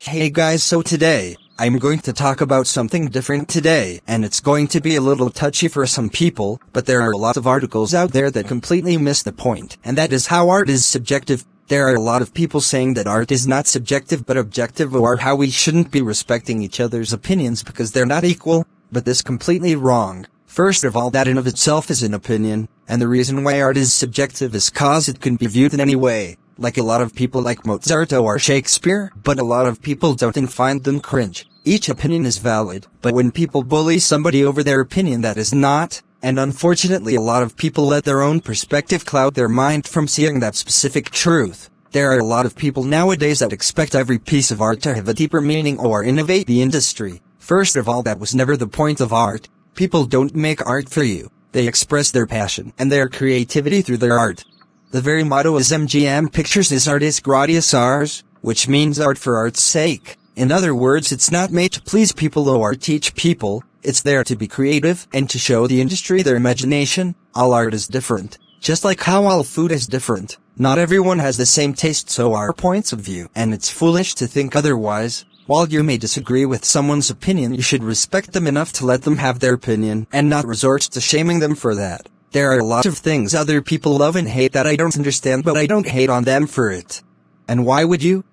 Hey guys, so today, I'm going to talk about something different today, and it's going to be a little touchy for some people, but there are a lot of articles out there that completely miss the point, and that is how art is subjective. There are a lot of people saying that art is not subjective but objective, or how we shouldn't be respecting each other's opinions because they're not equal, but this is completely wrong. First of all, that in of itself is an opinion, and the reason why art is subjective is cause it can be viewed in any way. Like a lot of people like Mozart or Shakespeare, but a lot of people don't and find them cringe. Each opinion is valid, but when people bully somebody over their opinion, that is not, and unfortunately a lot of people let their own perspective cloud their mind from seeing that specific truth. There are a lot of people nowadays that expect every piece of art to have a deeper meaning or innovate the industry. First of all, that was never the point of art. People don't make art for you. They express their passion and their creativity through their art. The very motto is MGM Pictures is Artis Gratias Ars, which means art for art's sake. In other words, it's not made to please people or teach people, it's there to be creative and to show the industry their imagination. All art is different, just like how all food is different. Not everyone has the same taste, so are points of view, and it's foolish to think otherwise. While you may disagree with someone's opinion, you should respect them enough to let them have their opinion and not resort to shaming them for that. There are a lot of things other people love and hate that I don't understand, but I don't hate on them for it. And why would you?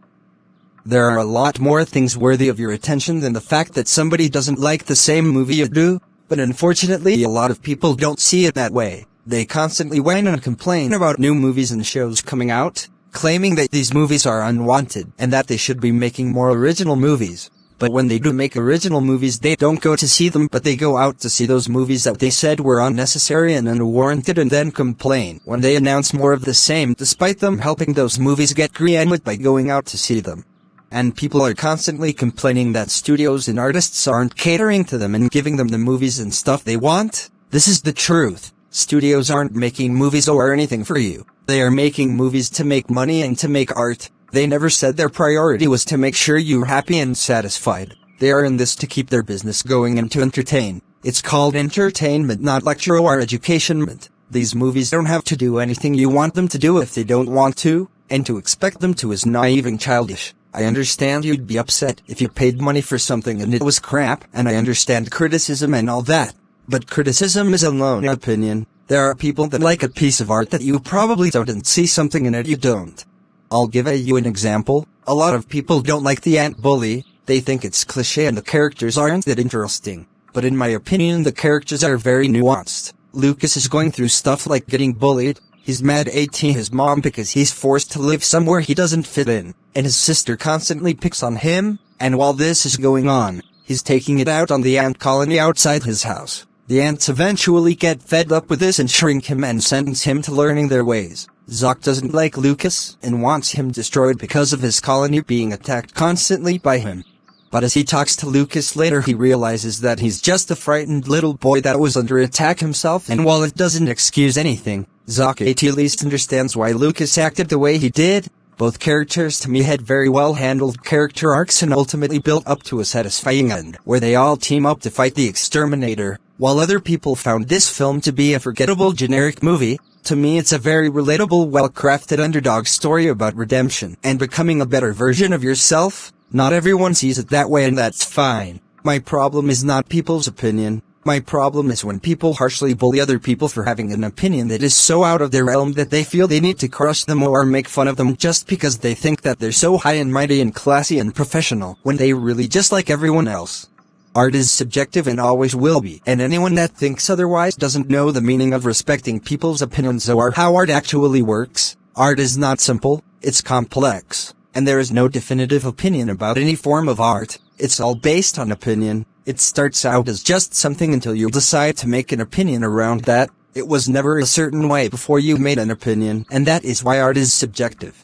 There are a lot more things worthy of your attention than the fact that somebody doesn't like the same movie you do, but unfortunately a lot of people don't see it that way. They constantly whine and complain about new movies and shows coming out, claiming that these movies are unwanted and that they should be making more original movies. But when they do make original movies, they don't go to see them, but they go out to see those movies that they said were unnecessary and unwarranted, and then complain when they announce more of the same, despite them helping those movies get greenlit by going out to see them. And people are constantly complaining that studios and artists aren't catering to them and giving them the movies and stuff they want. This is the truth. Studios aren't making movies or anything for you. They are making movies to make money and to make art. They never said their priority was to make sure you're happy and satisfied. They are in this to keep their business going and to entertain. It's called entertainment, not lecture or educationment. These movies don't have to do anything you want them to do if they don't want to, and to expect them to is naive and childish. I understand you'd be upset if you paid money for something and it was crap, and I understand criticism and all that. But criticism is a lone opinion. There are people that like a piece of art that you probably don't and see something in it you don't. I'll give you an example. A lot of people don't like the ant bully. They think it's cliché and the characters aren't that interesting. But in my opinion, the characters are very nuanced. Lucas is going through stuff like getting bullied. He's mad at his mom because he's forced to live somewhere he doesn't fit in. And his sister constantly picks on him. And while this is going on, he's taking it out on the ant colony outside his house. The ants eventually get fed up with this and shrink him and sentence him to learning their ways. Zoc doesn't like Lucas and wants him destroyed because of his colony being attacked constantly by him. But as he talks to Lucas later, he realizes that he's just a frightened little boy that was under attack himself, and while it doesn't excuse anything, Zoc at least understands why Lucas acted the way he did. Both characters to me had very well handled character arcs and ultimately built up to a satisfying end, where they all team up to fight the exterminator. While other people found this film to be a forgettable generic movie, to me it's a very relatable, well-crafted underdog story about redemption and becoming a better version of yourself. Not everyone sees it that way, and that's fine. My problem is not people's opinion. My problem is when people harshly bully other people for having an opinion that is so out of their realm that they feel they need to crush them or make fun of them just because they think that they're so high and mighty and classy and professional, when they really just like everyone else. Art is subjective and always will be, and anyone that thinks otherwise doesn't know the meaning of respecting people's opinions or how art actually works. Art is not simple, it's complex, and there is no definitive opinion about any form of art. It's all based on opinion. It starts out as just something until you decide to make an opinion around that. It was never a certain way before you made an opinion, and that is why art is subjective.